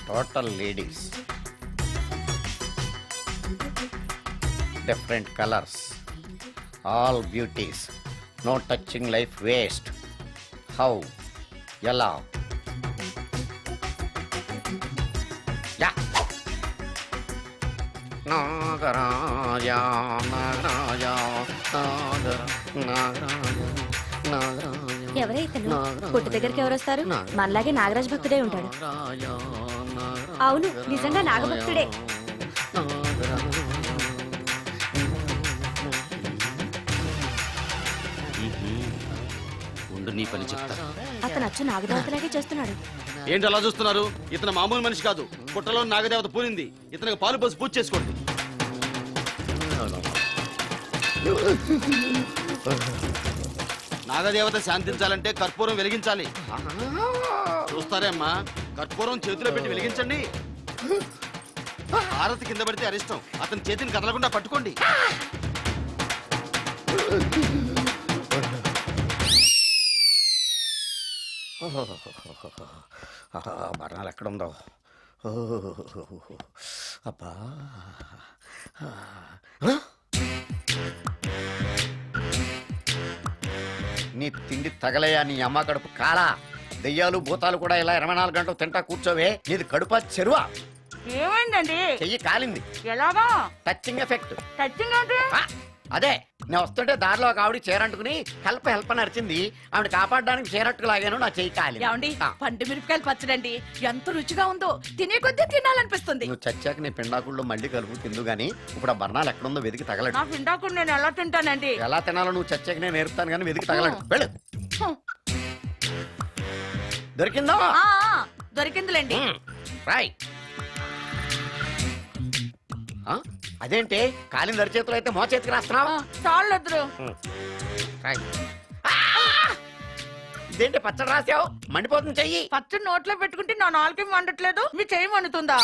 Total ladies, different colours, all beauties, no touching life waste. How, ఎలా? Yeah. Nagaraja Nagaraja Nagaraja Nagaraja. ఎవరైతను పుట్టు దగ్గరికి ఎవరు వస్తారు? మనలాగే నాగరాజ్ భక్తుడే ఉంటాడు. అవును, నిజంగా నాగభక్తుడే. ఉండు, నీ పని చెప్తా. అతను అచ్చు నాగదేవతలాగే చేస్తున్నాడు. ఏంటి అలా చూస్తున్నారు? ఇతను మామూలు మనిషి కాదు. పుట్టలో నాగదేవత పూరింది. ఇతనికి పాలు పోసి పూజ చేసుకోండి. నాగదేవత శాంతించాలంటే కర్పూరం వెలిగించాలి. చూస్తారే అమ్మా, కర్పూరం చేతిలో పెట్టి వెలిగించండి. హారతి కింద పడితే అరిష్టం. అతని చేతిని కదలకుండా పట్టుకోండి. మరణాలు ఎక్కడుందో. అబ్బా, నీ తిండి తగలయా నీ అమ్మ కడుపు కాలా. దెయ్యాలు భూతాలు కూడా ఇలా 24 గంటలు తింటా కూర్చోవే. నీది కడుపా చెరువా? ఏమైందండి? చెయ్యి కాలింది. ఎలాగా? Touching effect. టచింగ్ అంటే? అదే, నేను వస్తుంటే దారిలో ఒక ఆవిడ చీరంటుకుని హెల్ప్ అని అరిచింది. ఆవిడ కాపాడడానికి చీరట్టుకు లాగాను, నా చెయ్యి కాలి. ఏమండి, పండు మిరపకాయలు పచ్చడండి ఎంత రుచిగా ఉందో, తినే కొద్దీ తినాలనిపిస్తుంది. నువ్వు చచ్చాక నీ పిండాకుళ్ళు మళ్ళీ కలుపు తిందు గానీ ఇప్పుడు ఆ బర్ణాలు ఎక్కడుందో వెతికి తగలడు. నా పిండాకుడు నేను ఎలా తింటానండి? ఎలా తినాలో నువ్వు చచ్చాక నేను నేర్పుతాను కానీ వెతికి తగలడు. వెళ్ళు. దొరికిందో? దొరికిందిలేండి. రాయ్. అదేంటి కాలింది అరిచేతులు అయితే మో చేతికి రాస్తున్నావు? చాలొద్దు. ఇదేంటి పచ్చడి రాసావు? మండిపోతుంది చెయ్యి. పచ్చడి నోట్లో పెట్టుకుంటే నా నాలుగు వండట్లేదు, మీ చెయ్యి వండుతుందా?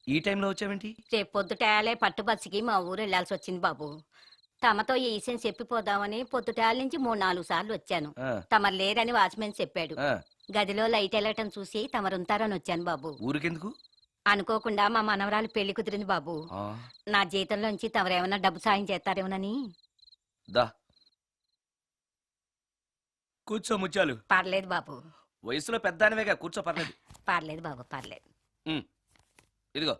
ఈ టైంలో వచ్చావేంటి? రేపు పొద్దుటాలే పట్టుబస్సుకి మా ఊరు వెళ్లాల్సి వచ్చింది బాబు. తమతో ఈ విషయం చెప్పిపోదామని పొద్దుటాల నుంచి 3-4 సార్లు వచ్చాను. తమరు లేరని వాచ్మెన్ చెప్పాడు. గదిలో లైట్ వెళ్ళటం చూసి తమరుంటారని వచ్చాను బాబు. ఊరికెందుకు? అనుకోకుండా మా మనవరాలు పెళ్లి కుదిరింది బాబు. నా జీతంలోంచి తమరేమన్నా డబ్బు సాయం చేస్తారేమోనని. దా కూర్చో ముచ్చాలు. పర్లేదు బాబు. వయసులో పెద్దానివేగా, కూర్చో. పర్లేదు. పర్లేదు బాబు, పర్లేదు. ఇదిగో.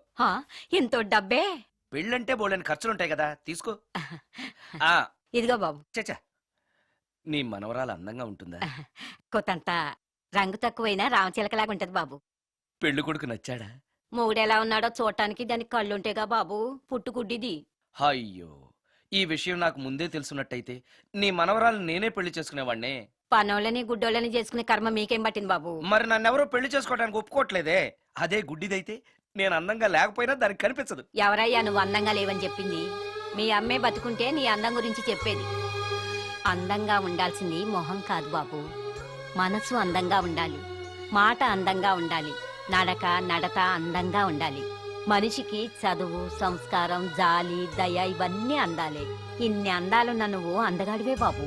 ఇంతో డబ్బే? పెళ్ళంటే బోళ్ళని ఖర్చులుంటాయి కదా, తీసుకో. ఇదిగో బాబు. చచ్చా, నీ మనవరాలు అందంగా ఉంటుందా? కొత్తంత రంగు తక్కువైనా రామచిలకలాగా ఉంటది బాబు. పెళ్లి కొడుకు నచ్చాడా? మూడెలా ఉన్నాడో చూడటానికి దానికి కళ్ళుంటేగా బాబు, పుట్టుకుడ్డిది. అయ్యో, ఈ విషయం నాకు ముందే తెలుసున్నట్టయితే నీ మనవరాలు నేనే పెళ్లి చేసుకునేవాడినే. పనోళ్ళని గుడ్డోళ్ళని చేసుకునే కర్మ మీకేం పట్టింది బాబు? మరి నన్నెవరో పెళ్లి చేసుకోవడానికి ఒప్పుకోవట్లేదే. అదే గుడ్డిదైతే నేను అందంగా లేకపోయినా దానికి కనిపించదు. ఎవరయ్యా నువ్వు అందంగా లేవని చెప్పింది? మీ అమ్మే బతుకుంటే నీ అందం గురించి చెప్పేది. అందంగా ఉండాల్సింది మొహం కాదు బాబు, మనసు అందంగా ఉండాలి, మాట అందంగా ఉండాలి, నడక నడత అందంగా ఉండాలి. మనిషికి చదువు, సంస్కారం, జాలి, దయ ఇవన్నీ అందాలే. ఇన్ని అందాలున్న నువ్వు అందగాడివే బాబు.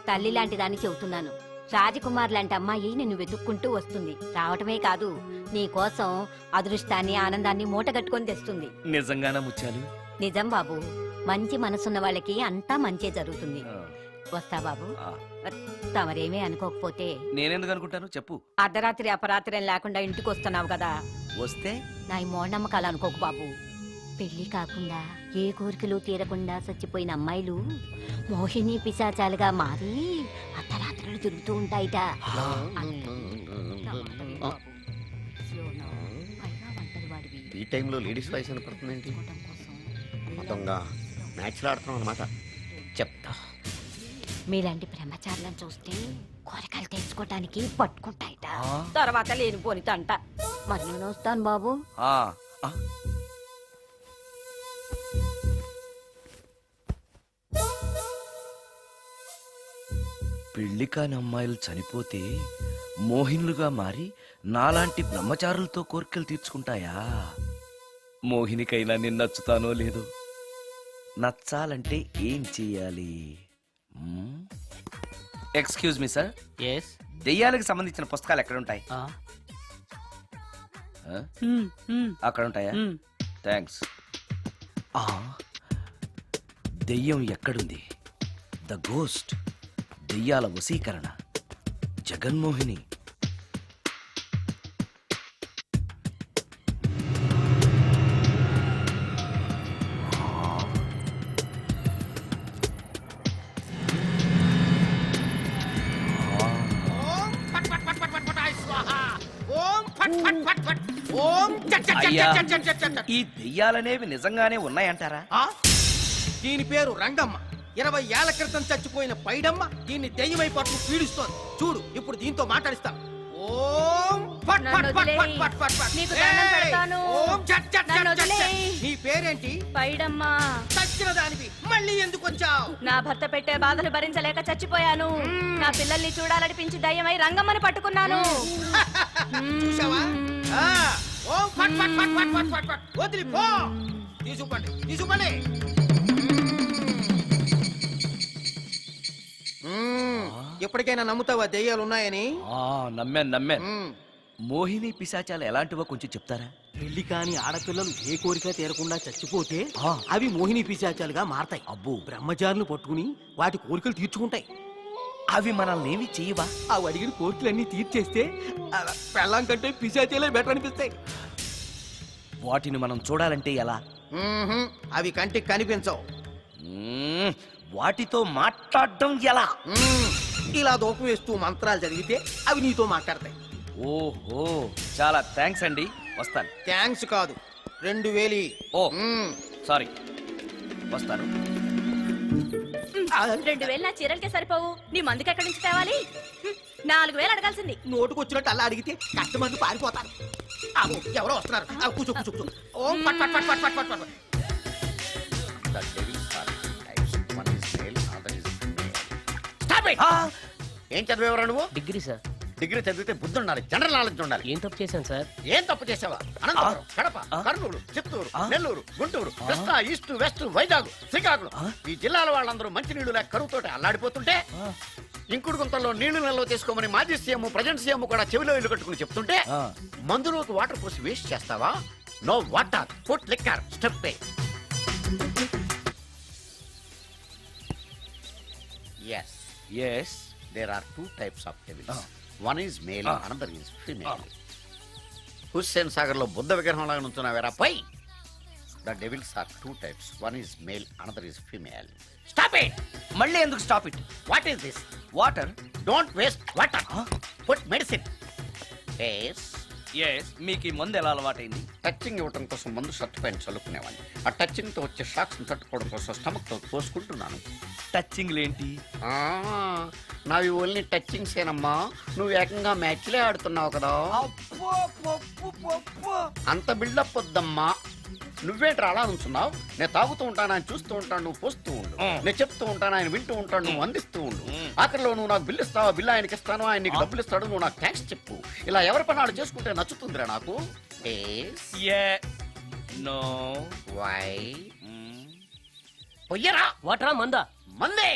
తల్లి లాంటి దాన్ని చెబుతున్నాను. రాజకుమార్ లాంటి అమ్మాయి నిన్ను వెతుక్కుంటూ వస్తుంది. రావటమే కాదు, నీ కోసం అదృష్టాన్ని, ఆనందాన్ని మూటగట్టుకొని తెస్తుంది. నిజంగానా ముత్యాలు? నిజం బాబు. మంచి మనసున్న వాళ్ళకి అంతా మంచే జరుగుతుంది. వస్తా బాబు. తమరేమీ అనుకోకపోతే. నేనెందుకు అనుకుంటాను చెప్పు. అర్ధరాత్రి అపరాత్రి లేకుండా ఇంటికి వస్తున్నావు కదా, వస్తే నా ఈ మూఢనమ్మకాలు అనుకోకు బాబు. పెళ్లి కాకుండా ఏ కోరికలు తీరకుండా చచ్చిపోయిన అమ్మాయిలు మోహిని పిశాచాలుగా మారి అర్ధరాత్రులు తిరుగుతూ ఉంటాయిట. ఈ టైంలో లేడీస్ వాయిస్ వినపడుతుందేంటి? మొత్తంగా మ్యాచ్లు ఆడుతున్నాం అనమాట. చెప్తా. మీలాంటి బ్రహ్మచారులను చూస్తే కోరికలు తెచ్చుకోవటానికి పట్టుకుంటాయిట. తర్వాత లేనిపోనితంట. మరి నేను వస్తాను బాబు. పెళ్లి కాని అమ్మాయిలు చనిపోతే మోహినులుగా మారి నాలాంటి బ్రహ్మచారులతో కోరికలు తీర్చుకుంటాయా? మోహినికైనా నేను నచ్చుతానో లేదో. నచ్చాలంటే ఏం చెయ్యాలి? ఎక్స్క్యూజ్ మీ సార్, ఎస్ దెయ్యాలకు సంబంధించిన పుస్తకాలు ఎక్కడ ఉంటాయి? అక్కడ ఉంటాయా? థ్యాంక్స్. దెయ్యం ఎక్కడుంది? ద గోస్ట్, దెయ్యాల వశీకరణ, జగన్మోహిని. అయ్యా, ఈ దెయ్యాలనేవి నిజంగానే ఉన్నాయంటారా? దీని పేరు రంగమ్మ. 20 ఏళ్ల క్రితం చచ్చిపోయిన పైడమ్మ దీన్ని దెయ్యమై పట్టు పీడిస్తోంది. చూడు, ఇప్పుడు దీంతో మాట్లాడిస్తాను. ఓం ఫట్ ఫట్ ఫట్ ఫట్ ఫట్ ఫట్ ఫట్. నీకు దండం ఏయ్! పెడతాను. ఓం చట్ చట్ చట్ నన్ను చట్ చట్. వదిలేయ్. నీ పేరేంటి? పైడమ్మా, చచ్చిన దానివి మళ్ళీ ఎందుకు వచ్చావు? నా భర్త పెట్టే బాధలు భరించలేక చచ్చిపోయాను. నా పిల్లల్ని చూడాలనిపించి దయ్యమై రంగమ్మని పట్టుకున్నాను. చూసావా? ఆ, ఓం ఫట్ ఫట్ ఫట్ ఫట్ ఫట్ ఫట్ ఫట్. వదిలి పో. తీసుకుపండి, తీసుకుపండి. ఎప్పటికైనా నమ్ముతావా దెయ్యాలు ఉన్నాయని? నమ్మాను. మోహిని పిశాచాలు ఎలాంటివో కొంచెం చెప్తారా? పెళ్లి కాని ఆడపిల్లలు ఏ కోరిక తీరకుండా చచ్చిపోతే అవి మోహిని పిశాచాలుగా మారతాయి. అబ్బో. బ్రహ్మచారులు పట్టుకుని వాటి కోరికలు తీర్చుకుంటాయి. అవి మనల్ని ఏమి చెయ్యవా? అవి అడిగిన కోరికలన్నీ తీర్చేస్తే పెళ్ళాం కంటే పిశాచాలే బెటర్ అనిపిస్తాయి. వాటిని మనం చూడాలంటే ఎలా? అవి కంటికి కనిపించవు. మ్మ్, వాటితో మాట్లాడడం ఎలా? ఇలా దూపం వేస్తూ మంత్రాలు చదివితే అవి నీతో మాట్లాడతాయి. ఓహో, చాలా థ్యాంక్స్ అండి, వస్తాను. థ్యాంక్స్ కాదు, 2000. ఓ సారీ, వస్తాను. 2000 నా చీరలకే సరిపోవు. నీ మందుకి ఎక్కడి నుంచి తేవాలి? 4000 అడగాల్సింది. నోటుకు వచ్చినట్టు అలా అడిగితే కస్టమర్లు పారిపోతారు. ఆగు, ఎవరో వస్తున్నారు. కూర్చో కూర్చో కూర్చో. ఓం పట్ పట్ పట్ పట్ పట్ పట్ పట్. The devils are two types. One is male, other is female. Stop it! ఏం చదివేవరా నువ్వు? Degree sir. డిగ్రీ చదివితే బుద్ధి ఉండాలి, జనరల్ నాలెడ్జ్ ఉండాలి. ఏం తప్పు చేశాను సార్? ఏం తప్పు చేసావా? అనంతపురం, కడప, కర్నూలు, చిత్తూరు, నెల్లూరు, గుంటూరు, కృష్ణా, ఈస్ట్, వెస్ట్, వైజాగ్, శ్రీకాకుళం, ఈ జిల్లాల వాళ్ళందరూ మంచినీళ్లు లేక కరువుతోటి అల్లాడిపోతుంటే ఇంకుడు గుంతల్లో నీళ్లు నిల్వ తీసుకోమని మాజీ సీఎం, ప్రజెంట్ సీఎం కూడా చెవిలో ఇల్లు కట్టుకుని చెప్తుంటే మందులోకి వాటర్ పోసి వేస్ట్ చేస్తావా? No water, food liquor, step pay. Yes, yes. there are two types of devils. One is male, another is female. Hussain Sagar లో బుద్ధ విగ్రహం లాగా నుంచున్నావేరా పై. The devils are two types. One is male, another is female. Stop it! మళ్ళీ ఎందుకు stop it? What is this? Water. Don't waste water. Put medicine. Yes. Yes, మీకు ఈ మందు ఎలా అలవాటైంది? టచ్చింగ్ ఇవ్వటం కోసం ముందు షర్ట్ పైన చల్లుకునేవాడిని. ఆ టచ్చింగ్ తో వచ్చే షాక్స్ తట్టుకోవడం కోసం స్టమక్ తో పోసుకుంటున్నాను. టచ్చింగ్ లేంటి? నావి ఓన్లీ టచ్చింగ్స్ ఏనమ్మా. నువ్వు ఏకంగా మ్యాచ్లే ఆడుతున్నావు కదా. అంత బిల్డప్ వద్దమ్మా. నువ్వేంట్రా అలా ఉంచున్నావు? నేను తాగుతూ ఉంటాను, ఆయన చూస్తూ ఉంటాను, నువ్వు పోస్తూ ఉండు. నేను చెప్తూ ఉంటాను, ఆయన వింటూ ఉంటాడు, నువ్వు అందిస్తూ ఉండు. ఆఖరిలో నువ్వు నాకు బిల్లు ఇస్తావా, బిల్లు ఆయనకి ఇస్తాను, ఆయన నీకు డబ్బులు ఇస్తాడు, నువ్వు నాకు థ్యాంక్స్ చెప్పు. ఇలా ఎవరి పని వాళ్ళు చేసుకుంటే నచ్చుతుందిరా నాకు. నో. వై పొయ్యరా వాటరా మందా? మందే.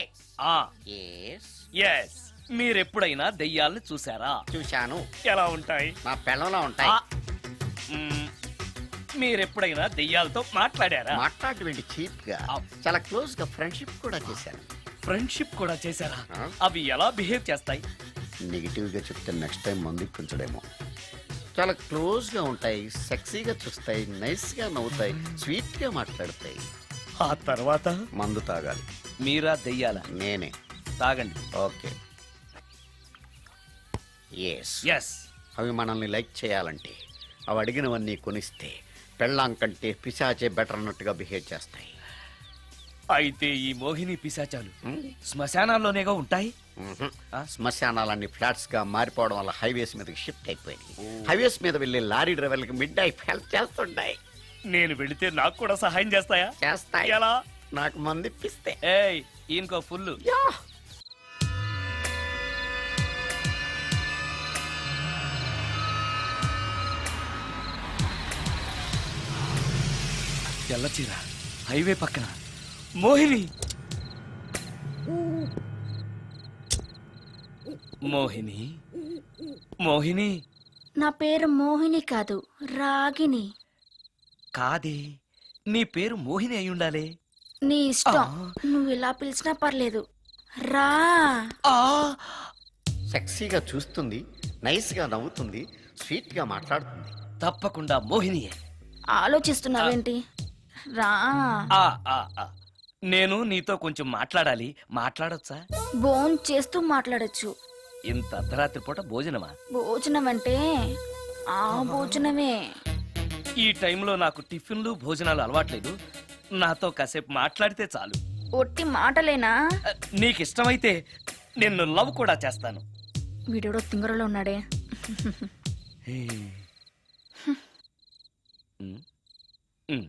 ఆ ఎస్, ఎస్. మీరెప్పుడైనా దెయ్యాలను చూసారా? చూశాను. ఎలా ఉంటాయి? నా పెళ్ళంలా ఉంటాయి. మీరెప్పుడైనా దెయ్యాలతో మాట్లాడారా? మాట్లాడేంటి చీప్ గా, చాలా క్లోజ్ గా ఫ్రెండ్షిప్ కూడా చేశాను. ఫ్రెండ్షిప్ కూడా చేశారా? ఆ? అవి ఎలా బిహేవ్ చేస్తాయి? నెగిటివ్ గా చెప్తే నెక్స్ట్ టైం మందు ఇప్పించడేమో. చాలా క్లోజ్ గా ఉంటాయి, సెక్సీగా చూస్తాయి, నైస్ గా నవ్వుతాయి, స్వీట్ గా మాట్లాడతాయి. ఆ తర్వాత మందు తాగాలి. మీరా దెయ్యాల? నేనే. తాగండి. ఓకే. ఎస్. ఎస్. అవి మనల్ని లైక్ చేయాలంటే అవి అడిగినవన్నీ కొనిస్తే పెళ్ళాం కంటే పిశాచే బెటర్ అన్నట్టుగా బిహేవ్ చేస్తాయి. అయితే ఈ మోహిని పిశాచాలు శ్మశానాల్లోనేగా ఉంటాయి? శ్మశానాలన్నీ ఫ్లాట్స్ గా మారిపోవడం వల్ల హైవేస్ మీదకి షిఫ్ట్ అయిపోయింది. హైవేస్ మీద వెళ్లే లారీ డ్రైవర్లకి మిడ్ నైట్ హెల్ప్ చేస్తుంటాయి. నేను వెళితే నాకు కూడా సహాయం చేస్తాయా? చేస్తాయి. ఎలా? నాకు మంది ఇప్పిస్తే. ఏయ్, ఈయనకో ఫుల్. తెల్ల చీర హైవే పక్కన మోహిని మోహిని మోహిని నా పేరు మోహిని కాదు, రాగిని. కాదే, నీ పేరు మోహిని అయి ఉండాలే. నీ ఇష్టం, ఆ. నువ్వు ఇలా పిలిచినా పర్లేదు. రా. ఆ సెక్సీగా చూస్తుంది, నైస్ గా నవ్వుతుంది, స్వీట్ గా మాట్లాడుతుంది. తప్పకుండా మోహినియే. ఆలోచిస్తున్నావేంటి? రా. ఆ ఆ ఆ నేను నీతో కొంచెం మాట్లాడాలి. మాట్లాడొచ్చా? బోన్ చేస్తూ మాట్లాడొచ్చు. ఇంత అర్ధరాత్రి పూట భోజనమా? భోజనం అంటే ఆ భోజనమే. ఈ టైంలో నాకు టిఫిన్లు భోజనాలు అలవాట్లేదు. నాతో కాసేపు మాట్లాడితే చాలు. ఒట్టి మాటలేనా? నీకు ఇష్టమైతే నిన్ను లవ్ కూడా చేస్తాను. వీడెవడో తింగరలో ఉన్నాడే. ఉమ్, ఉమ్,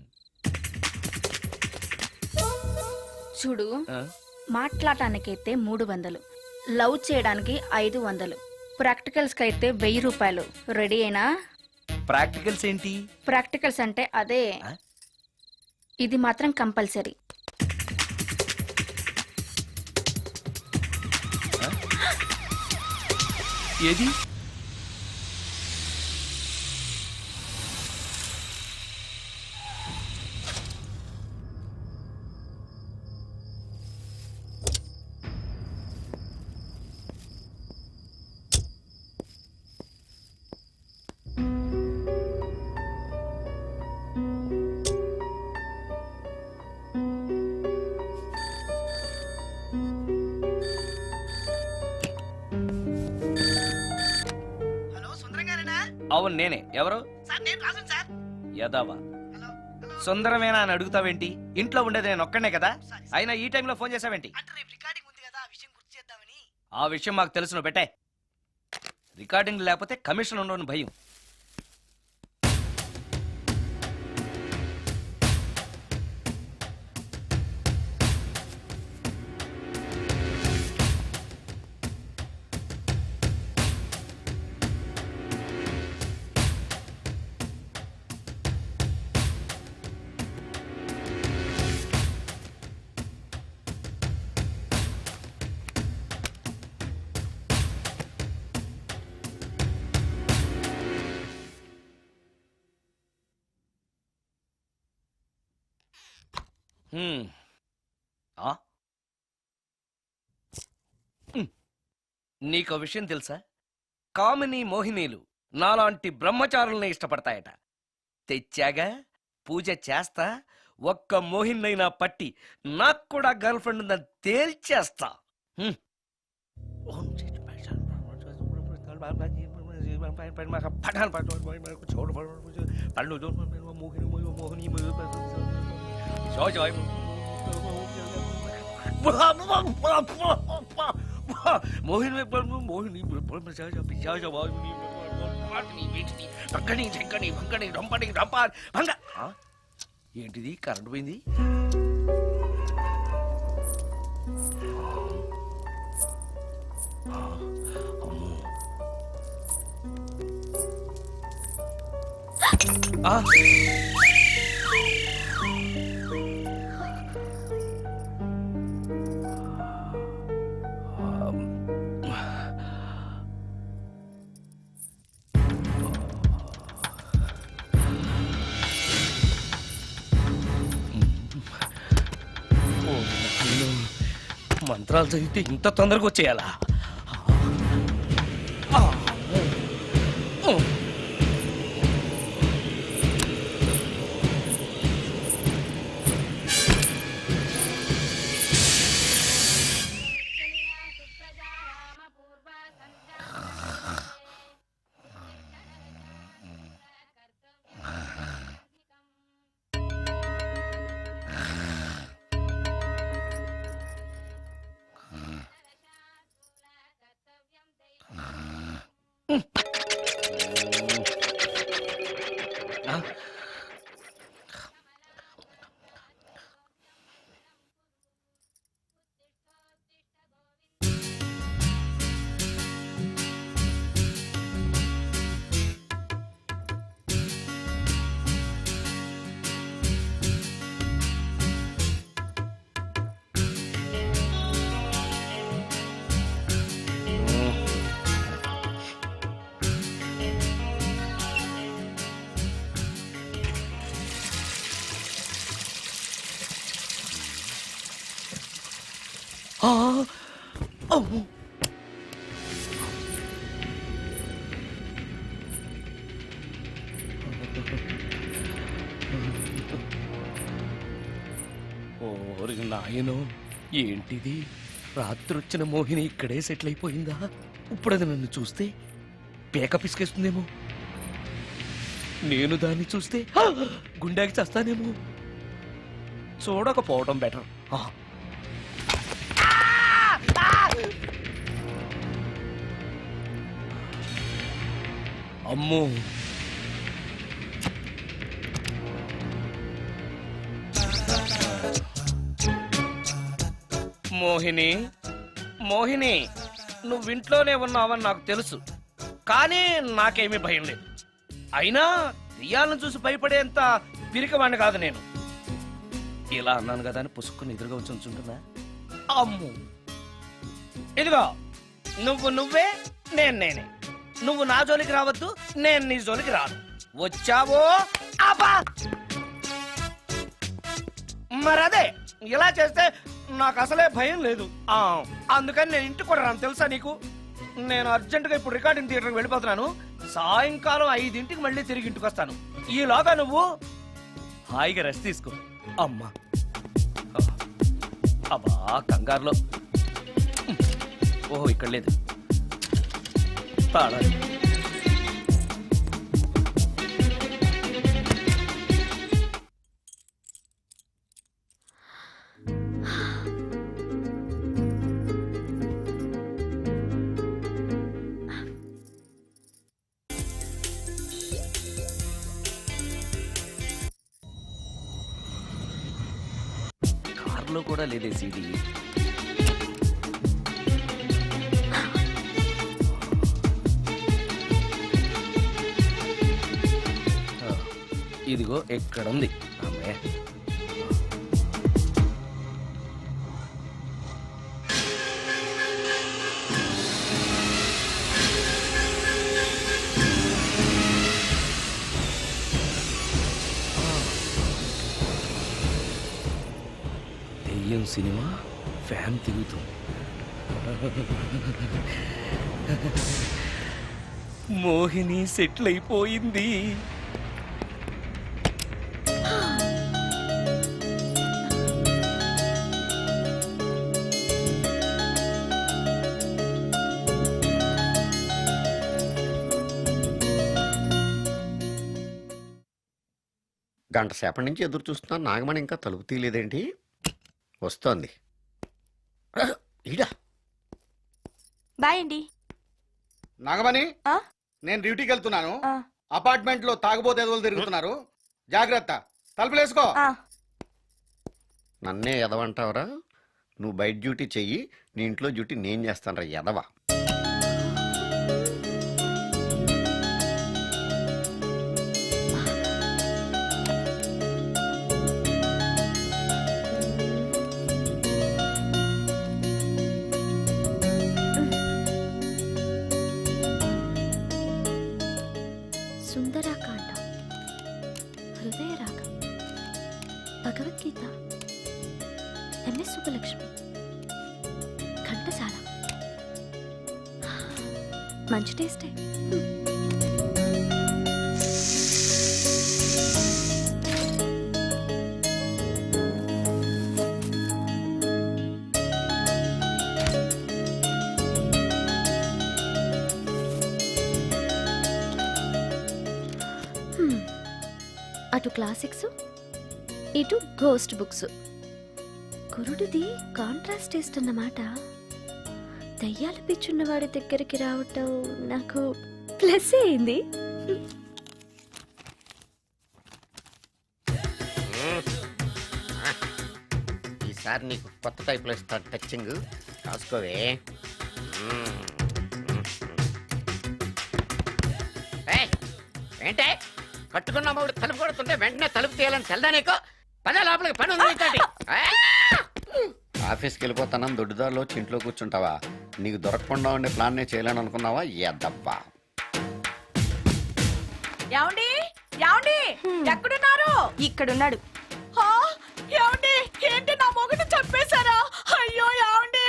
చూడు, ఆ, మాట్లాడటానికైతే 300, లవ్ చేయడానికి 500, ప్రాక్టికల్స్ కైతే 1000 రూపాయలు. రెడీ అయినా? ప్రాక్టికల్స్ ఏంటి? ప్రాక్టికల్స్ అంటే అదే. ఆ? ఇది మాత్రం కంపల్సరీ. ఏది? అవును నేనే. ఎవరు? యదావా సుందరమేనా అని అడుగుతావేంటి? ఇంట్లో ఉండేది నేను ఒక్కనే కదా. అయినా ఈ టైంలో ఫోన్ చేసావేంటి? ఆ విషయం మాకు తెలుసు, నువ్వు పెట్టే. రికార్డింగ్ లేకపోతే కమిషన్ ఉండని భయం. హ్మ్. ఆ? నీకో విషయం తెలుసా? కామిని మోహినీలు నాలాంటి బ్రహ్మచారుల్ని ఇష్టపడతాయట. తెచ్చాగా, పూజ చేస్తా, ఒక్క మోహిన్నైనా పట్టి నాకు కూడా గర్ల్ ఫ్రెండ్ ఉందని తేల్చేస్తా. హ్మ్. మోహిని మోహిని ఏంటిది? కరెంట్ పోయింది. ఆ మంత్రాలు చదివితే ఇంత తొందరగా వచ్చేయాలా? ఆ! అమ్మో! ఓరి నాయనో, ఏంటిది? రాత్రొచ్చిన మోహిని ఇక్కడే సెటిల్ అయిపోయిందా? ఇప్పుడు అది నన్ను చూస్తే పేక పిసికేస్తుందేమో. నేను దాన్ని చూస్తే గుండెకి చస్తానేమో. చూడకపోవడం బెటర్. అమ్మో, మోహిని, మోహిని, నువ్వింట్లోనే ఉన్నావని నాకు తెలుసు, కానీ నాకేమీ భయం లేదు. అయినా దెయ్యాలను చూసి భయపడేంత పిరికవాణ్ణి కాదు నేను. ఇలా అన్నాను కదా అని పుసుక్కుని ఎదురుగా వచ్చి ఉంచుంటున్నా. అమ్ము, ఇదిగో నువ్వు నువ్వే, నేను నేనే. నువ్వు నా జోలికి రావద్దు, నేను నీ జోలికి రాను. వచ్చావో అబ్బా! మరదే ఇలా చేస్తే నాకు అసలే భయం లేదు. అందుకని నేను ఇంటికి కూడా రాను, తెలుసా నీకు? నేను అర్జెంటుగా ఇప్పుడు రికార్డింగ్ థియేటర్కి వెళ్ళిపోతున్నాను. సాయంకాలం 5ంటికి మళ్ళీ తిరిగి ఇంటికి వస్తాను. ఈలోగా నువ్వు హాయిగా రెస్ట్ తీసుకో. అమ్మా, అబ్బా కంగారులో. ఓహో, ఇక్కడ లేదు తాళాలు. కార్లో కూడా లేదే సీడీ. ఇదిగో ఎక్కడుంది. అమ్మే, దెయ్యం సినిమా ఫ్యాన్ తిరుగుతుంది. మోహిని సెటిల్ అయిపోయింది. గంట సేపటి నుంచి ఎదురు చూస్తున్నాను, నాగమణి ఇంకా తలుపు తీయలేదేంటి? వస్తోంది. ఈడా బాయ్ అండి. నాగమణి, ఆ? నేను డ్యూటీకి వెళ్తున్నాను. ఆ. అపార్ట్మెంట్ లో తాగుబోతు ఎదవలు తిరుగుతున్నారు, జాగ్రత్త. తలుపులేసుకో. నన్నే ఎదవంటావరా? నువ్వు బయట డ్యూటీ చెయ్యి, నీ ఇంట్లో డ్యూటీ నేను చేస్తాను రా ఎదవ. సుందరాకాండ, హృదయ రాగం, భగవద్గీత, ఎంఎస్ సుబ్బలక్ష్మి, ఘంటసాల. మంచి టేస్టే. అటు క్లాసిక్స్, ఇటు గోస్ట్ బుక్స్. కురుడిది కాంట్రాస్ట్ టేస్ట్ అన్నమాట. దయ్యాలు పిచ్చున్న వాడి దగ్గరికి రావటం నాకు ప్లస్ అయింది. ఈసారి నీకు కొత్త టైప్లో ఇస్తాను టచ్చింగ్, రాసుకోవే. ఏంటే కట్టుకున్న అమ్మడు తలుపు కొడుతుంటే వెంటనే తలుపు తీయాలని తెల్దా నీకు? పద లోపలికి, పని ఉంది నీతోటి. ఆఫీస్కి వెళ్ళిపోతానని దొడ్డుదారిలో ఇంట్లో కూర్చుంటావా? నీకు దొరకకుండా ఉండే ప్లాన్ నే చేయాలని అనుకున్నావా? ఎద్దబ్బా. ఏమండి ఏమండి ఎక్కడున్నారు? ఇక్కడున్నాడు. ఏమండి ఏంటి నా మొగుడు చంపేశారా? అయ్యో ఏమండి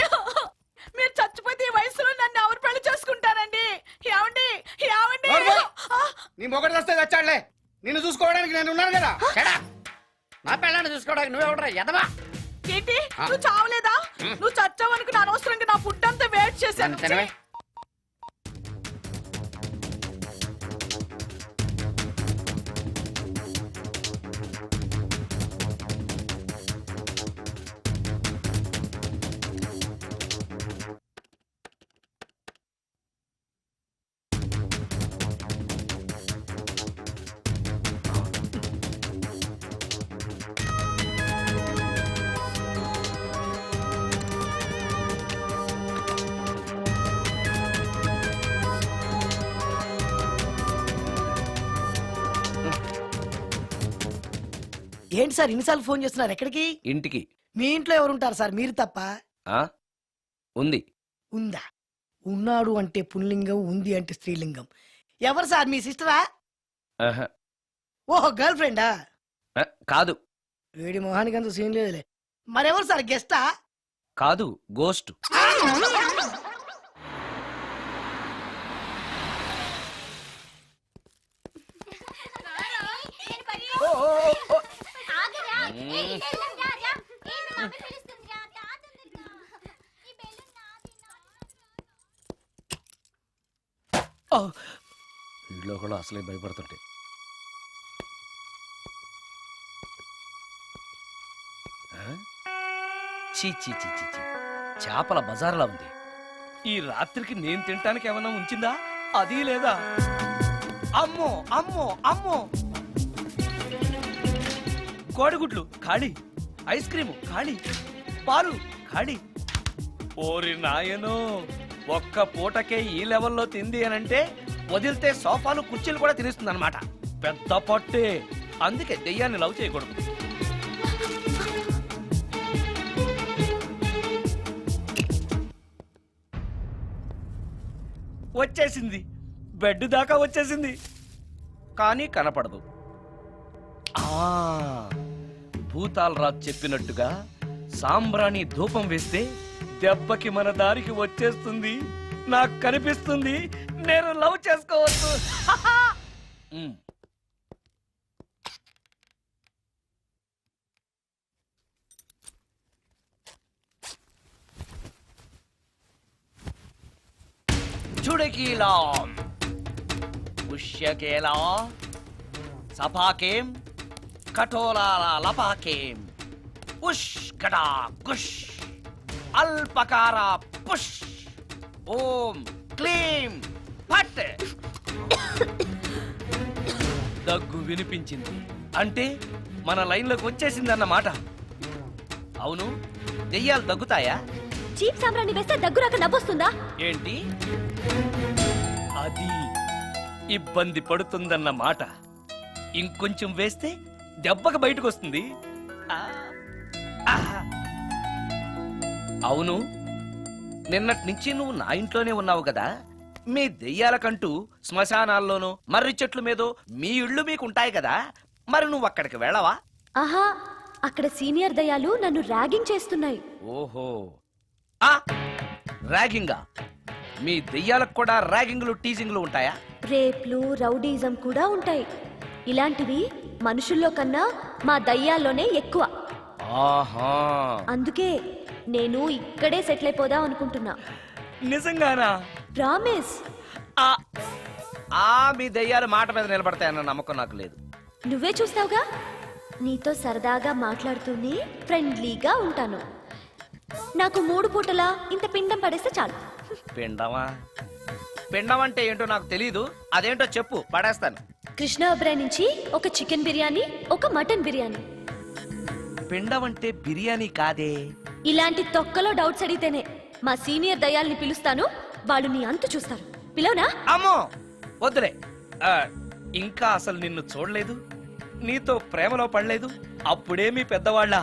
వయసులో నన్ను ఎవరు పెళ్లి చేసుకుంటారండి? ఏమండి ఏమండి నోర్మై! ఆ, నీ మొగడు వస్తే వచ్చాడులే, నిన్ను చూసుకోవడానికి నేను ఉన్నాను కదా. చెడా నా పెళ్ళాన్ని చూసుకోవడానికి నువ్వెవడరా ఎదవా ఏంటి నువ్వు చావలేదా? నువ్వు చచ్చావనుకు నా అనవసరంగా నా ఫుడ్ అంతా వేస్ట్ చేశాను. అంతేనే ఏంటి సార్ ఇన్నిసార్లు ఫోన్ చేస్తున్నారు? ఎక్కడికి? ఇంటికి. మీ ఇంట్లో ఎవరుంటారు సార్, మీరు తప్ప? ఆ ఉంది. ఉందా? ఉన్నాడు అంటే పుల్లింగం, ఉంది అంటే స్త్రీలింగం. ఎవరు సార్, మీ సిస్టరా? ఆహా. ఓహో, గర్ల్ ఫ్రెండా? కాదు వేడి మొహానికి అంత సీన్ లేదులే. మరెవరు సార్, గెస్టా? కాదు, గోస్ట్. వీళ్ళు కూడా అసలే భయపడుతుంటే. చీ చీ చీ చీ చీ. చేపల బజార్లా ఉంది. ఈ రాత్రికి నేను తినటానికి ఏమన్నా ఉంచిందా? అది లేదా? అమ్మో అమ్మో అమ్మో! కోడిగుడ్లు ఖాళీ, ఐస్ క్రీము ఖాళీ, పాలు ఖాళీ. ఓరి నాయనో, ఒక్క పూటకే ఈ లెవెల్లో తింది అనంటే వదిలితే సోఫాలు కుర్చీలు కూడా తినేస్తుంది అనమాట. పెద్ద పట్టే. అందుకే దెయ్యాన్ని లవ్ చేయకూడదు. వచ్చేసింది, బెడ్ దాకా వచ్చేసింది, కానీ కనపడదు. భూతాలరాజు చెప్పినట్టుగా సాంబ్రాణి ధూపం వేస్తే దెబ్బకి మన దారికి వచ్చేస్తుంది. నాకు కనిపిస్తుంది, నేను లవ్ చేసుకోవచ్చు. చుడకీలా ఉష్యకేలా సపాకేం కఠోలాల లపాకేం ఉష్ కడా కుష్ అల్పకార పుష్ ఓం క్లీం ఫట్. దగ్గు వినిపించింది అంటే మన లైన్లోకి వచ్చేసింది అన్నమాట. అవును, దెయ్యాలు దగ్గుతాయా? చీప్ సాంబ్రాన్ని వేస్తే దగ్గురాక నవ్వొస్తుందా? ఏంటి అది? ఇబ్బంది పడుతుందన్న మాట. ఇంకొంచెం వేస్తే దెబ్బకి బయటకు వస్తుంది. అవును, నిన్నటి నుంచి నువ్వు నా ఇంట్లోనే ఉన్నావు కదా. మీ దెయ్యాలకంటూ శ్మశానాల్లోనూ మర్రి చెట్ల మీదో మీ ఇళ్ళు మీకుంటాయి కదా, మరి నువ్వు అక్కడికి వెళ్ళవా? ఆహా, అక్కడ సీనియర్ దయాలు నన్ను ర్యాగింగ్ చేస్తున్నాయి. ఓహో, ర్యాగింగా? మీ దెయ్యాలకు కూడా ర్యాగింగ్లు టీజింగ్లు ఉంటాయా? రేప్లు, రౌడీజం కూడా ఉంటాయి. ఇలాంటివి మనుషుల్లో కన్నా మా దయ్యాల్లోనే ఎక్కువ. ఆహా, అందుకే నేను ఇక్కడే సెటిల్ అయిపోదాం అనుకుంటున్నా. నిజంగానా? ప్రామిస్. మీ దెయ్యాలు మాట మీద నిలబడతాయన్న నమ్మకం నాకు లేదు. నువ్వే చూస్తావుగా, నీతో సరదాగా మాట్లాడుతూనే ఫ్రెండ్లీగా ఉంటాను. నాకు 3 పూటలా ఇంత పిండం పడేస్తే చాలు. పిండమా? పిండం అంటే ఏంటో నాకు తెలీదు, అదేంటో చెప్పు, పడేస్తాను. కృష్ణ అబ్రాయ్ నుంచి ఒక చికెన్ బిర్యానీ, ఒక మటన్ బిర్యానీ. పిండం అంటే బిర్యానీ కాదే. ఇలాంటి తొక్కలో డౌట్స్ అడిగితేనే మా సీనియర్ దయాల్ని పిలుస్తాను, వాళ్ళు నీ అంతు చూస్తారు. పిలవనా? అమ్మో వద్దులే. ఇంకా అసలు నిన్ను చూడలేదు, నీతో ప్రేమలో పడలేదు, అప్పుడే మీ పెద్దవాళ్ళ.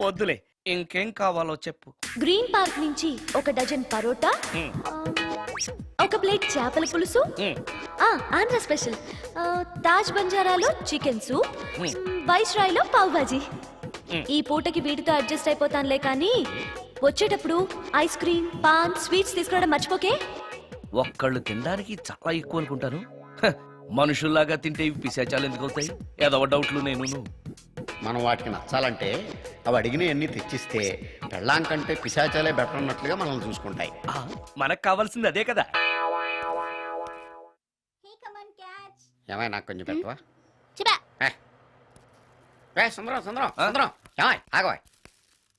వద్దులే, ఇంకేం కావాలో చెప్పు. గ్రీన్ పార్క్ నుంచి ఒక డజన్ పరోటా, ఒక ప్లేట్ చేపల పులుసు, ఆంధ్ర స్పెషల్ తాజ్ బంజారాలో చికెన్ సూప్, వైస్ రాయ్లో పావ్ భాజీ. ఈ పూటకి వీటితో అడ్జస్ట్ అయిపోతానులే, కానీ వచ్చేటప్పుడు ఐస్ క్రీమ్ పాన్ స్వీట్స్ తీసుకురావడం మర్చిపోకే. ఒక్కళ్ళు తినడానికి చాలా ఎక్కువ అనుకుంటాను. హ, మనుషుల్లాగా తింటే ఇవి పిశాచాలు ఎందుకు అవుతాయి? ఏదో డౌట్లు నేను. మనం వాటికి నచ్చాలంటే అవి అడిగినవన్నీ తెచ్చిస్తే పెళ్ళాం కంటే పిశాచాలే బెటర్ అన్నట్లుగా మనల్ని చూసుకుంటాయి. మనకు కావాల్సింది అదే కదా. ఏమైనా నాకు కొంచెం పెట్టవా? చిబా. సుందరం సుందరం సుందరం ఏమాయ్ ఆగవాయ్.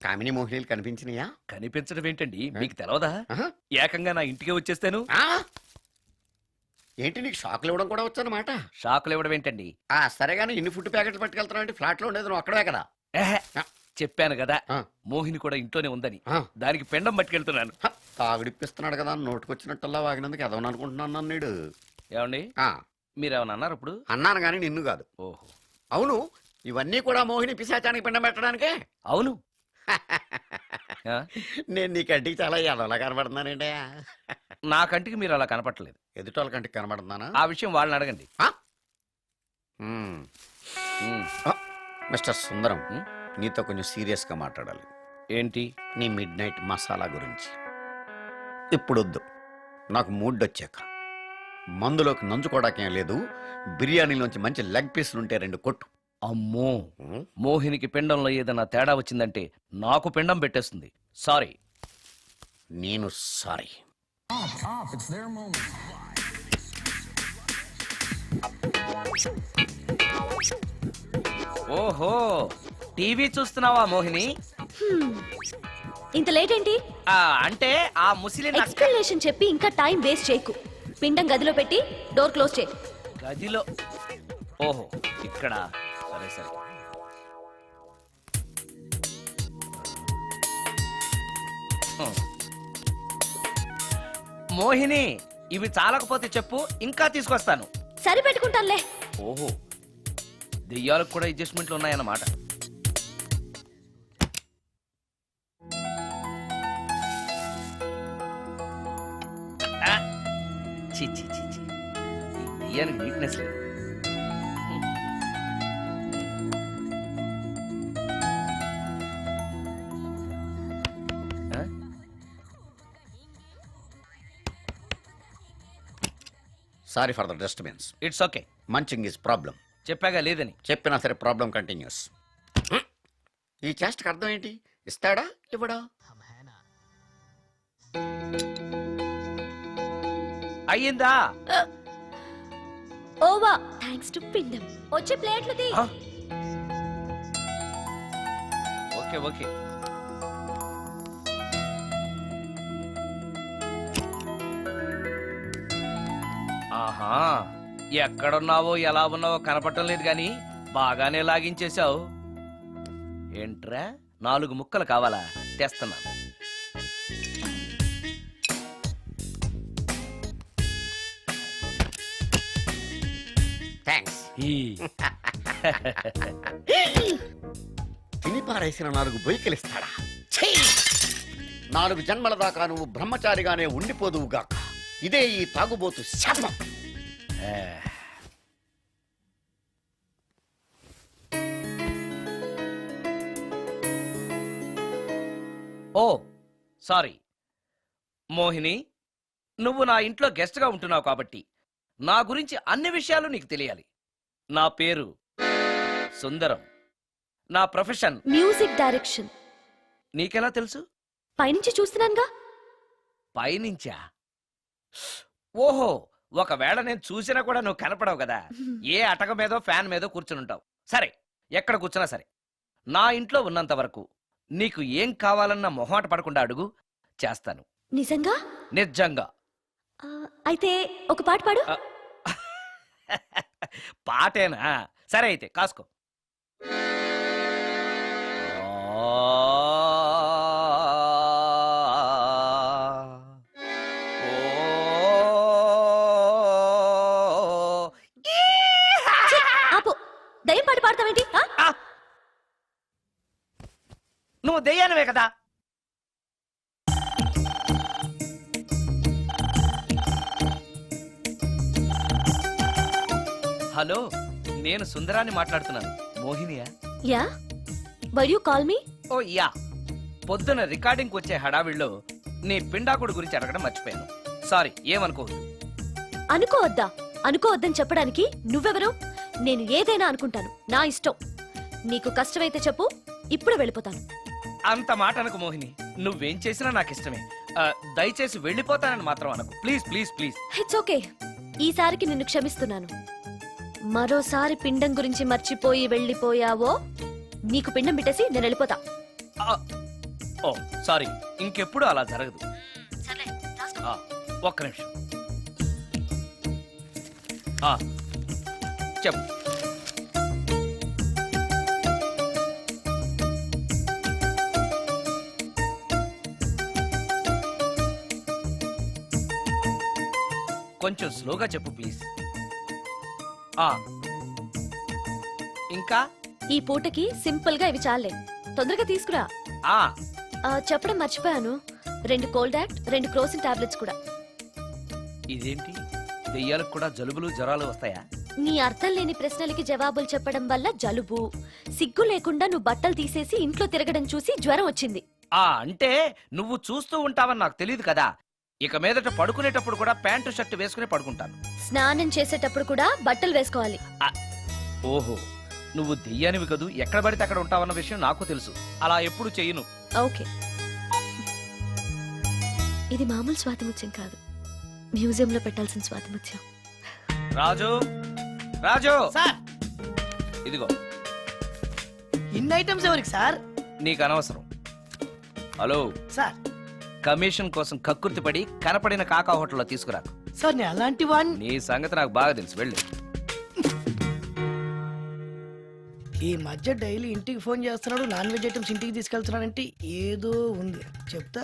కామిని మోహినీలు కనిపించినాయా? కనిపించడం ఏంటండి, మీకు తెలవదా? ఆహా. ఏకంగా నా ఇంటికే వచ్చేస్తాను. ఆ? ఏంటి నీకు షాకులు ఇవ్వడం కూడా వచ్చనమాట? షాకులు ఇవ్వడం ఏంటండి? సరేగాని ఇన్ని ఫుడ్ ప్యాకెట్లు పట్టుకెళ్తున్నావు అంటే ఫ్లాట్ లో ఉండేది నువ్వు అక్కడే కదా. ఏహే, చెప్పాను కదా ఆ. మోహిని కూడా ఇంట్లోనే ఉందని. ఆ. దానికి పెండం పట్టుకెళ్తున్నాను. తాగుడిప్పిస్తున్నాడు కదా నోటుకొచ్చినట్టల్లా వాగినందుకు ఎదవని అనుకుంటున్నాను నీడు. ఏమండి, మీరేమన్నా అన్నారు ఇప్పుడు? అన్నాను గాని నిన్ను కాదు. ఓహో, అవును, ఇవన్నీ కూడా మోహిని పిశాచానికి పిండం పెట్టడానికే. అవును. ఆ? నేను నీ కంటికి చాలా ఎదవలా కనబడుతున్నానండి. నా కంటికి మీరు అలా కనపట్లేదు. ఎదుటోళ్ళ కంటికి కనబడుతున్నానా? ఆ విషయం వాళ్ళని అడగండి. మ్మ్. ఉమ్, మిస్టర్ సుందరం, ఉమ్, నీతో కొంచెం సీరియస్ గా మాట్లాడాలి. ఏంటి? నీ మిడ్ నైట్ మసాలా గురించి. ఇప్పుడొద్దు, నాకు మూడ్ వచ్చాక. మందులోకి నంచుకోవడాకేం లేదు, బిర్యానీలోంచి మంచి లెగ్ పీసులు ఉంటే 2 కొట్టు. అమ్మో, మోహినికి పిండంలో ఏదైనా తేడా వచ్చిందంటే నాకు పిండం పెట్టేస్తుంది. సారీ. నేను సారీ. ఓహో, టీవీ చూస్తున్నావా మోహిని? ఇంత లేట్ ఏంటి? అంటే ఆ ముసిలి నక్క ఎక్స్ప్లెనేషన్ చెప్పి ఇంకా టైం వేస్ట్ చేయకు. పిండం గదిలో పెట్టి డోర్ క్లోజ్ చేయి. గదిలో. ఓహో, ఇక్కడ. సరే సరే. మోహిని, ఇవి చాలకపోతే చెప్పు, ఇంకా తీసుకొస్తాను. సరి పెట్టుకుంటానులే. ఓహో, దెయ్యాలకు కూడా అడ్జస్ట్మెంట్లు ఉన్నాయన్నమాట. ఆ, ఛీ, ఛీ, ఛీ, ఛీ. ఈ దెయ్యానికి నీట్నెస్ లేదు. ఆ? Sorry for the disturbance. It's okay. Munching is problem. చెప్పాగా లేదని. చెప్పినా సరే ప్రాబ్లం కంటిన్యూస్. ఈ చేష్టకి అర్థం ఏంటి? ఇస్తాడా ఇవ్వడా? అయ్యిందా? ఓవా థ్యాంక్స్ టు పిండం. వచ్చే ప్లేట్లు తీ. ఆ? Okay okay. ఆహా, ఎక్కడున్నావో ఎలా ఉన్నావో కనపడటం లేదు గాని బాగానే లాగించేశావు. ఏంట్రా, 4 ముక్కలు కావాలా? తెస్తున్నాను. థ్యాంక్స్. తిని పారేసిన 4 బొయ్యికలిస్తాడా? 4 జన్మల దాకా నువ్వు బ్రహ్మచారిగానే ఉండిపోదువుగాక. ఇదే ఈ తాగుబోతు శాపం. ఓ సారీ మోహిని, నువ్వు నా ఇంట్లో గెస్ట్గా ఉంటున్నావు కాబట్టి నా గురించి అన్ని విషయాలు నీకు తెలియాలి. నా పేరు సుందరం. నా ప్రొఫెషన్ మ్యూజిక్ డైరెక్షన్. నీకెలా తెలుసు? పైనుంచి చూస్తున్నానుగా. పైనుంచా? ఓహో, ఒకవేళ నేను చూసినా కూడా నువ్వు కనపడవు కదా. ఏ అటక మీదో ఫ్యాన్ మీదో కూర్చునుంటావు. సరే, ఎక్కడ కూర్చున్నా సరే, నా ఇంట్లో ఉన్నంత వరకు నీకు ఏం కావాలన్న మొహాట పడకుండా అడుగు, చేస్తాను. నిజంగా? నిజంగా. అయితే ఒక పాట పాడు. పాటేనా? సరే అయితే కాసుకో. ఆపు. దయ్యం పాట పాడతావేంటి? నువ్వు దెయ్యానివే కదా. హలో, నేను సుందరాన్ని మాట్లాడుతున్నాను. మోహినియా? Yeah. Were you call me? Oh yeah. పొద్దున రికార్డింగ్ వచ్చే హడావిడిలో నీ పిండాకుడు గురించి అడగడం మర్చిపోయాను. సారీ, ఏమనుకోవద్దు. అనుకోవద్దా? అనుకోవద్దని చెప్పడానికి నువ్వెవరు? నేను ఏదైనా అనుకుంటాను, నా ఇష్టం. నీకు కష్టమైతే చెప్పు, ఇప్పుడు వెళ్ళిపోతాను. అంత మాట అనకు మోహిని. నువ్వేం చేసినా నాకు ఇష్టమే. దయచేసి వెళ్ళిపోతానని మాత్రం అనకు. Please please please. It's okay, ఈసారికి నిన్ను క్షమిస్తున్నాను. మరోసారి పిండం గురించి మర్చిపోయి వెళ్ళిపోయావో నీకు పిండం పెట్టేసి నేను వెళ్ళిపోతా. ఓ సారీ, ఇంకెప్పుడు అలా జరగదు. ఒక్క నిమిషం. చెప్పు. కొంచెం స్లోగా చెప్పు ప్లీజ్. ఇంకా ఈ పూటకి సింపుల్ గా ఇవి చాలే, తొందరగా తీసుకురా. చెప్పడం మర్చిపోయాను, 2 కోల్డ్ యాక్ట్, 2 క్రోసిన్ టాబ్లెట్స్ కూడా. ఇదేంటి, దెయ్యాలకు కూడా జలుబులు జ్వరాలు వస్తాయా? నీ అర్థం లేని ప్రశ్నలకి జవాబులు చెప్పడం వల్ల జలుబు, సిగ్గు లేకుండా నువ్వు బట్టలు తీసేసి ఇంట్లో తిరగడం చూసి జ్వరం వచ్చింది. అంటే నువ్వు చూస్తూ ఉంటావని నాకు తెలియదు కదా. ఇక మీదట పడుకునేటప్పుడు కూడా ప్యాంటు షర్ట్ వేసుకుని పడుకుంటాను. స్నానం చేసేటప్పుడు కూడా బట్టలు వేసుకోవాలి. ఓహో, నువ్వు దెయ్యానివి కదూ, ఎక్కడ పడితే అక్కడ ఉంటావన్న విషయం నాకు తెలుసు. అలా ఎప్పుడు చెయ్యను. ఓకే, ఇది మామూలు స్వాతిముత్యం కాదు, మ్యూజియంలో పెట్టాల్సిన స్వాతిముత్యం. రాజు, రాజు సార్, ఇదిగో. ఇన్ని ఐటమ్స్ ఎవరికి సార్? నీకు అనవసరం. హలో సార్, కమిషన్ కోసం కక్కుర్తి పడి కనపడిన కాకా హోటల్లో తీసుకురా. సార్ నేను అలాంటి వాడిని. నీ సంగతి నాకు బాగా తెలుసు, వెళ్ళు. ఈ మధ్య డైలీ ఇంటికి ఫోన్ చేస్తున్నాడు, నాన్ వెజ్ ఐటమ్స్ ఇంటికి తీసుకెళ్తున్నాడంటే ఏదో ఉంది, చెప్తా.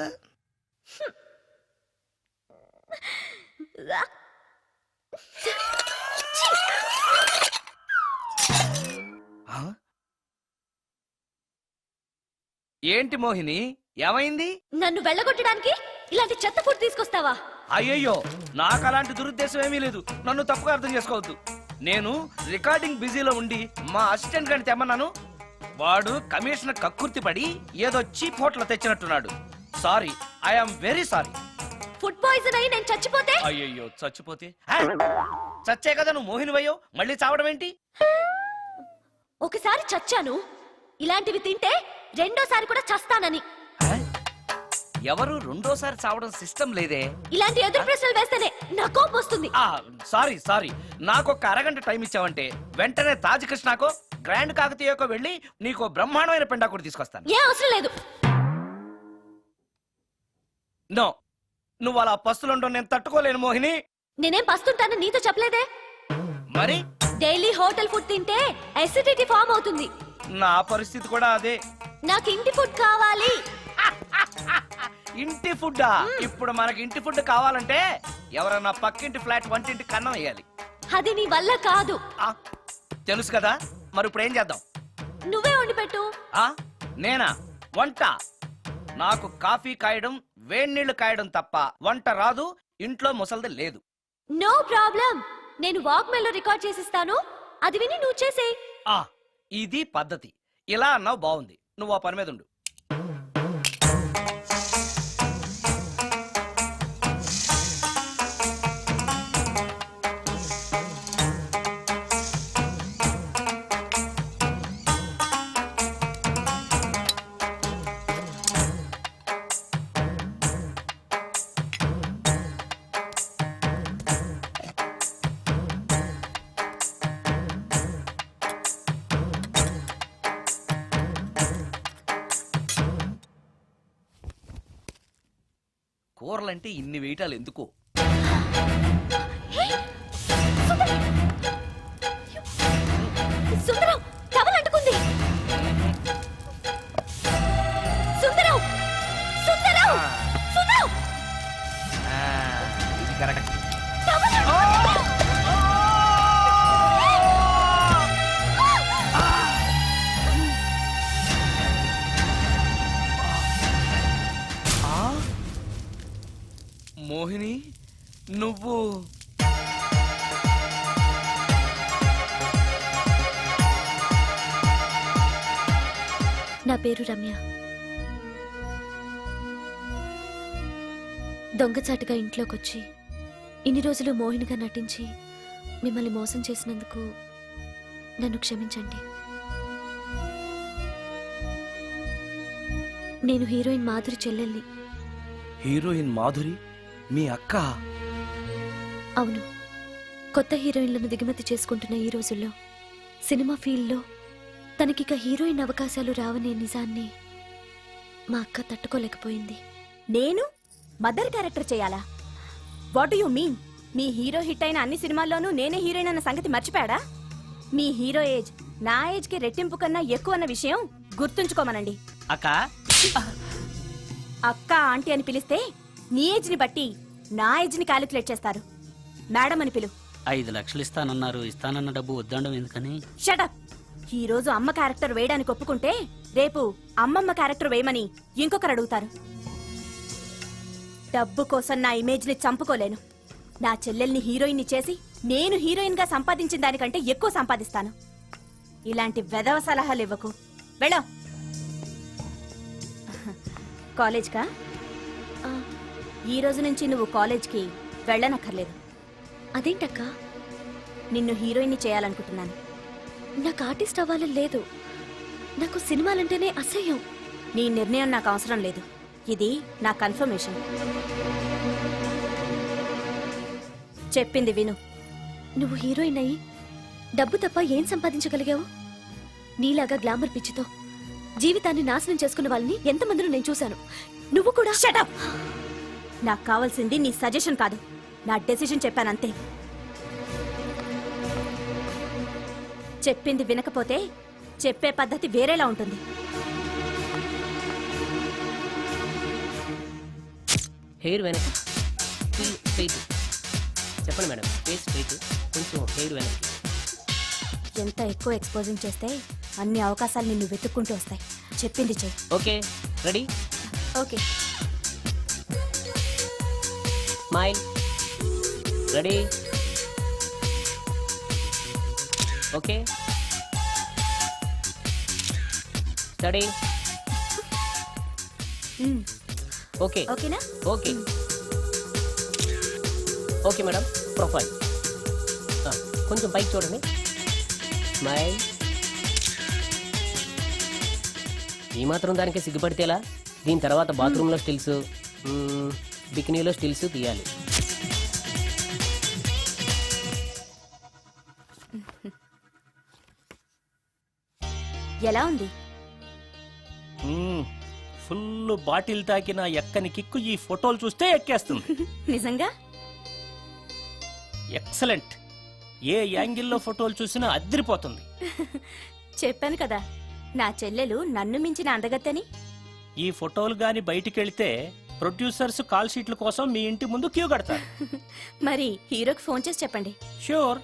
ఏంటి మోహిని, ఏమైంది? నన్ను వెళ్ళగొట్టడానికి ఇలాంటి చెత్త ఫుడ్ తీసుకొస్తావా? అయ్యయ్యో, నాకు అలాంటి దురుద్దేశం ఏమీ లేదు. నన్ను తప్పుగా అర్థం చేసుకోవద్దు. నేను రికార్డింగ్ బిజీలో ఉండి మా అసిస్టెంట్ గారిని తెమ్మన్నాను. వాడు కమిషనర్ కక్కుర్తి పడి ఏదో చీప్ హోటల్ తెచ్చినట్టున్నాడు. Sorry, I'm very sorry. Food poison అయి నేను చచ్చిపోతే? అయ్యయ్యో, చచ్చిపోతే? చచ్చే కదా నువ్వు మోహినివయ్యో, మళ్ళీ చావడం ఏంటి? ఒకసారి చచ్చాను, ఇలాంటివి తింటే రెండోసారి కూడా చస్తానని. ఎవరు రెండోసారి చావడం సిస్టం లేదే. ఇలాంటి ఎదురు ప్రశ్నలు వేస్తేనే నా కోపం వస్తుంది. సారీ సారీ, నాకు ఒక అరగంట టైం ఇచ్చావంటే వెంటనే తాజ్ కృష్ణకో గ్రాండ్ కాకతీయకో వెళ్ళి నీకు బ్రహ్మాండమైన పెండాకుడు తీసుకొస్తాను. ఏ అవసరం లేదు. నో, నువ్వు అలా పస్తులుండో నేను తట్టుకోలేను మోహిని. నేనేం పస్తుంటానని నీతో చెప్పలేదే. మరి డైలీ హోటల్ ఫుడ్ తింటే అసిడిటీ ఫామ్ అవుతుంది. నా పరిస్థితి కూడా అదే. నాకు ఇంటి ఫుడ్ కావాలి. ఇంటి ఫుడ్డా? ఇప్పుడు మనకి ఇంటి ఫుడ్ కావాలంటే ఎవరన్నా పక్కింటి ఫ్లాట్ వంటింటి కన్నం వేయాలి. అది నీ వల్ల కాదు. తెలుసు కదా, మరి ఇప్పుడు ఏం చేద్దాం? నువ్వే వండి పెట్టు. నేనా వంట? నాకు కాఫీ కాయడం, వేడినీళ్లు కాయడం తప్ప వంట రాదు. ఇంట్లో ముసల్ది లేదు. నో ప్రాబ్లం, నేను వాక్మెన్ లో రికార్డ్ చేసిస్తాను, అది విని నువ్వు చేసేయ్. ఇది పద్ధతి. ఇలా అన్నావు, బాగుంది. నువ్వు ఆ పని మీద ఉండు. కూరలంటే ఇన్ని వేయటాలు ఎందుకు? సుందరం, టవల్ అంటుకుంది. సుందరం, సుందరం, సుందరం. ఇది కరెక్ట్. మోహిని, నువ్వు నా పేరు రమ్య. దొంగచాటుగా ఇంట్లోకొచ్చి ఇన్ని రోజులు మోహినిగా నటించి మిమ్మల్ని మోసం చేసినందుకు నన్ను క్షమించండి. నేను హీరోయిన్ మాధురి చెల్లెల్ని. హీరోయిన్ మాధురి మీ అక్క? అవును. కొత్త హీరోయిన్లను దిగుమతి చేసుకుంటున్న ఈ రోజుల్లో సినిమా ఫీల్డ్లో తనకిక హీరోయిన్ అవకాశాలు రావనే నిజాన్ని మా అక్క తట్టుకోలేకపోయింది. నేను మదర్ క్యారెక్టర్ చేయాలా? What you mean? Me hero hit అయిన అన్ని సినిమాల్లోనూ నేనే హీరోయిన్ అన్న సంగతి మర్చిపోయాడా? మీ హీరో ఏజ్ నా ఏజ్ కి రెట్టింపు కన్నా ఎక్కువ అన్న విషయం గుర్తుంచుకోమనండి. అక్క అక్క ఆంటీ అని పిలిస్తే నీ ఏజ్ ని బట్టి నా ఏజ్ ని క్యాలిక్యులేట్ చేస్తారు. మేడం అని పిలు. 5 లక్షలు ఇస్తానన్నారు. ఇస్తానన్న డబ్బు వద్దండం ఎందుకని? షటప్. ఈ రోజు అమ్మ క్యారెక్టర్ వేయడానికి ఒప్పుకుంటే రేపు అమ్మమ్మ క్యారెక్టర్ వేయమని ఇంకొకరు అడుగుతారు. డబ్బు కోసం నా ఇమేజ్ ని చంపుకోలేను. నా చెల్లెల్ని హీరోయిన్ ని చేసి నేను హీరోయిన్ గా సంపాదించిన దానికంటే ఎక్కువ సంపాదిస్తాను. ఇలాంటి వెధవ సలహాలు ఇవ్వకు. వెళ్ళో. కాలేజ్కా? ఈ రోజు నుంచి నువ్వు కాలేజ్కి వెళ్ళనక్కర్లేదు. అదేంటక్క? నిన్ను హీరోయిన్ ని చేయాలనుకుంటున్నాను. నాకు ఆర్టిస్ట్ అవ్వాలని లేదు. నాకు సినిమాలంటేనే అసహ్యం. నీ నిర్ణయం నాకు అవసరం లేదు. ఇది నా కన్ఫర్మేషన్. చెప్పింది విను. నువ్వు హీరోయిన్ అయ్యి డబ్బు తప్ప ఏం సంపాదించగలిగావు? నీలాగా గ్లామర్ పిచ్చితో జీవితాన్ని నాశనం చేసుకున్న వాళ్ళని ఎంతమందిలో నేను చూశాను. నువ్వు కూడా. షటప్. నాకు కావాల్సింది నీ సజెషన్ కాదు, నా డెసిషన్ చెప్పానంతే. చెప్పింది వినకపోతే చెప్పే పద్ధతి వేరేలా ఉంటుంది. హెయిర్ వెనక స్ట్రైట్. చెప్పండి మేడం. ఫేస్ స్ట్రైట్, కొంచెం హెయిర్ వెనక. ఎంత ఎక్కువ ఎక్స్పోజింగ్ చేస్తే అన్ని అవకాశాలు నిన్ను వెతుక్కుంటూ వస్తాయి. చెప్పింది చెయ్యి. Okay, ready? Okay. Smile. Ready? Okay. Study. Okay. ఓకేనా? ఓకే. Okay madam. ప్రొఫైల్ కొంచెం పైకి చూడండి. స్మైల్. ఈ మాత్రం దానికి సిగ్గుపడితేలా? దీని తర్వాత బాత్రూంలో స్టిల్స్, బికినీలో స్టిల్స్ తీయాలి. ఎలా ఉంది? ఫుల్ బాటిల్ తాకిన ఎక్కని కిక్కు ఈ ఫోటోలు చూస్తే ఎక్కేస్తుంది. నిజంగా ఎక్సలెంట్. ఏ యాంగిల్లో ఫోటోలు చూసినా అదిరిపోతుంది. చెప్పాను కదా, నా చెల్లెలు నన్ను మించిన అందగత్తని. ఈ ఫోటోలు గాని బయటికెళ్తే ప్రొడ్యూసర్స్ కాల్ షీట్ల కోసం మీ ఇంటి ముందు క్యూ కడతారు. మరి హీరోకి ఫోన్ చేసి చెప్పండి. ష్యూర్.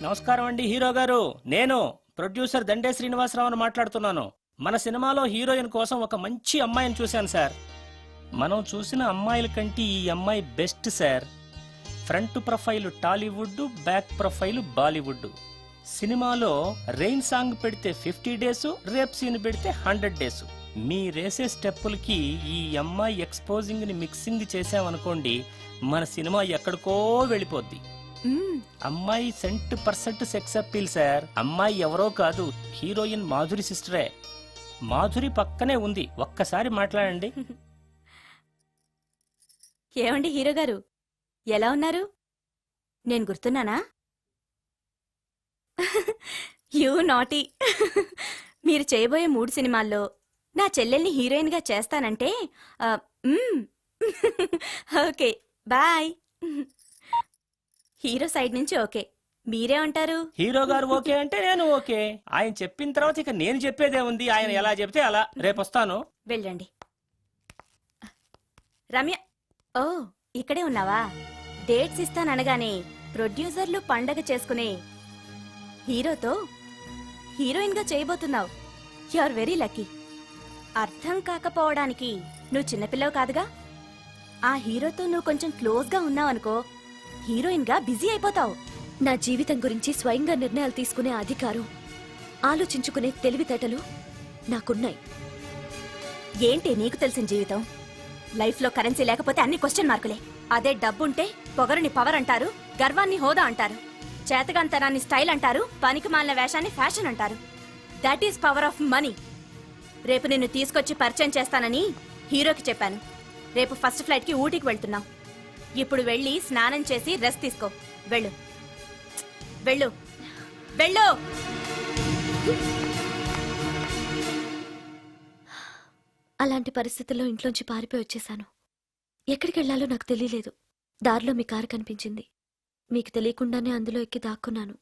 నమస్కారం అండి హీరో గారు. నేను ప్రొడ్యూసర్ దండే శ్రీనివాసరావుని మాట్లాడుతున్నాను. మన సినిమాలో హీరోయిన్ కోసం ఒక మంచి అమ్మాయిని చూశాను సార్. మనం చూసిన అమ్మాయిల కంటే ఈ అమ్మాయి best sir. Front profile Tollywood, back profile Bollywood. సినిమాలో రెయిన్ సాంగ్ పెడితే 50 డేస్, రేప్ సీన్ పెడితే 100 డేస్. మీరేసే స్టెప్పులకి ఈ అమ్మాయి ఎక్స్పోజింగ్ ని మిక్సింగ్ చేసామనుకోండి, మన సినిమా ఎక్కడికో వెళ్ళిపోద్ది. అమ్మాయి 100% సెక్స్ అప్పీల్ సార్. అమ్మాయి ఎవరో కాదు, హీరోయిన్ మాధురి సిస్టరే. మాధురి పక్కనే ఉంది, ఒక్కసారి మాట్లాడండి. ఏమండి హీరో గారు, ఎలా ఉన్నారు? నేను గుర్తున్నానా? You naughty. మీరు చేయబోయే 3 సినిమాల్లో నా చెల్లెల్ని హీరోయిన్ గా చేస్తానంటే ఓకే బాయ్. హీరో సైడ్ నుంచి ఓకే, మీరే అంటారు? హీరో గారు ఓకే అంటే నేను ఓకే. ఆయన చెప్పిన తర్వాత ఇక నేను చెప్పేదే ఉంది. ఆయన ఎలా చెప్తే అలా. రేపొస్తాను. వెళ్ళండి. రమ్య, ఓ ఇక్కడే ఉన్నావా? డేట్స్ ఇస్తాననగానే ప్రొడ్యూసర్లు పండగ చేసుకునే హీరోతో హీరోయిన్ గా చేయబోతున్నావు. You are very lucky. అర్థం కాకపోవడానికి నువ్వు చిన్నపిల్లవు కాదుగా. ఆ హీరోతో నువ్వు కొంచెం క్లోజ్ గా ఉన్నావనుకో, హీరోయిన్ గా బిజీ అయిపోతావు. నా జీవితం గురించి స్వయంగా నిర్ణయాలు తీసుకునే అధికారం, ఆలోచించుకునే తెలివితేటలు నాకున్నాయి. ఏంటి నీకు తెలిసిన జీవితం? లైఫ్లో కరెన్సీ లేకపోతే అన్ని క్వశ్చన్ మార్కులే. అదే డబ్బుంటే పొగరుని పవర్ అంటారు, గర్వాన్ని హోదా అంటారు, చేతగాంతనాన్ని స్టైల్ అంటారు, పనికిమాలిన వేషాన్ని ఫ్యాషన్ అంటారు. That is power of money. రేపు నిన్ను తీసుకొచ్చి పరిచయం చేస్తానని హీరోకి చెప్పాను. రేపు ఫస్ట్ ఫ్లైట్కి ఊటీకి వెళ్తున్నాం. ఇప్పుడు వెళ్ళి స్నానం చేసి రెస్ట్ తీసుకో. వెళ్ళు వెళ్ళు వెళ్ళు. అలాంటి పరిస్థితుల్లో ఇంట్లోంచి పారిపోయి వచ్చేశాను. ఎక్కడికి వెళ్లాలో నాకు తెలియలేదు. దారిలో మీ కారు కనిపించింది. మీకు తెలియకుండానే అందులో ఎక్కి దాక్కున్నాను.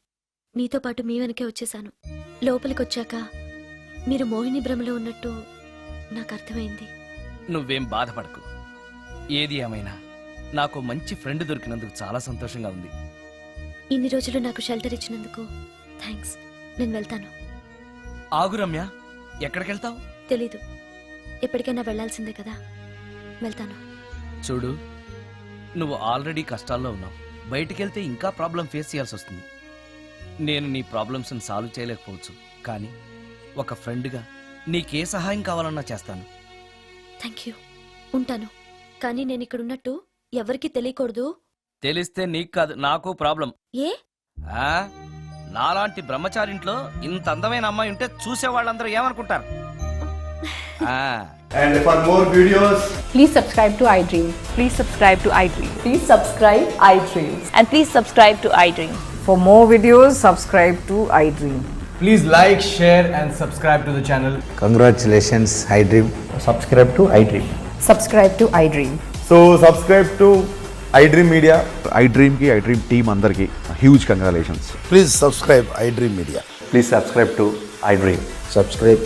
మీతో పాటు మీ వెనకే వచ్చేశాను. లోపలికొచ్చాక మీరు మోహిని భ్రమలో ఉన్నట్టు నాకు అర్థమైంది. నువ్వేం బాధపడకు. ఏది ఏమైనా నాకు మంచి ఫ్రెండ్ దొరికినందుకు చాలా సంతోషంగా ఉంది. ఇన్ని రోజులు నాకు షెల్టర్ ఇచ్చినందుకు థ్యాంక్స్. నేను వెళ్తాను. ఆగు రమ్య, ఎక్కడికెళ్తావు? తెలీదు. ఎప్పటికైనా వెళ్లాల్సిందే కదా. వెళ్తాను. చూడు, నువ్వు ఆల్రెడీ కష్టాల్లో ఉన్నావు. బయటికెళ్తే ఇంకా ప్రాబ్లం ఫేస్ చేయాల్సి వస్తుంది. నేను నీ ప్రాబ్లమ్స్ని సాల్వ్ చేయలేకపోవచ్చు, కానీ ఒక ఫ్రెండ్గా నీకే సహాయం కావాలన్నా చేస్తాను. Thank you. ఉంటాను. కానీ నేను ఇక్కడ ఉన్నట్టు ఎవరికీ తెలియకూడదు. తెలిస్తే నీకు కాదు, నాకు ప్రాబ్లం. ఏ? నాలాంటి బ్రహ్మచారింట్లో ఇంత అందమైన అమ్మాయి ఉంటే చూసేవాళ్ళందరూ ఏమనుకుంటారు? And for more videos, Please subscribe to iDream. Please subscribe to iDream. Please subscribe iDream. And please subscribe to iDream. For more videos, subscribe to iDream. please like, share, and subscribe to the channel. Congratulations, iDream. Subscribe to iDream. Subscribe to iDream. So subscribe to iDream Media. iDream ki iDream team andarki huge congratulations. Please subscribe iDream Media. Please subscribe to iDream. Subscribe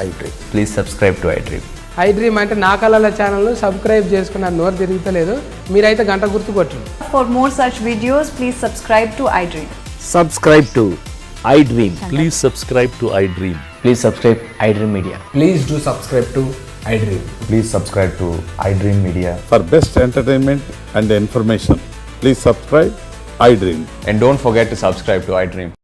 iDream. Please subscribe to iDream. iDream అంటే నా కళల channel subscribe చేసుకున్న నోరు తిరుగుతలేదు. మీరైతే గంట గుర్తు కొట్టండి. For more such videos, please subscribe to iDream. Subscribe to iDream. Please subscribe to iDream. Please subscribe iDream Media. Please do subscribe to iDream. Please subscribe to iDream Media. For best entertainment and information, please subscribe iDream. And don't forget to subscribe to iDream.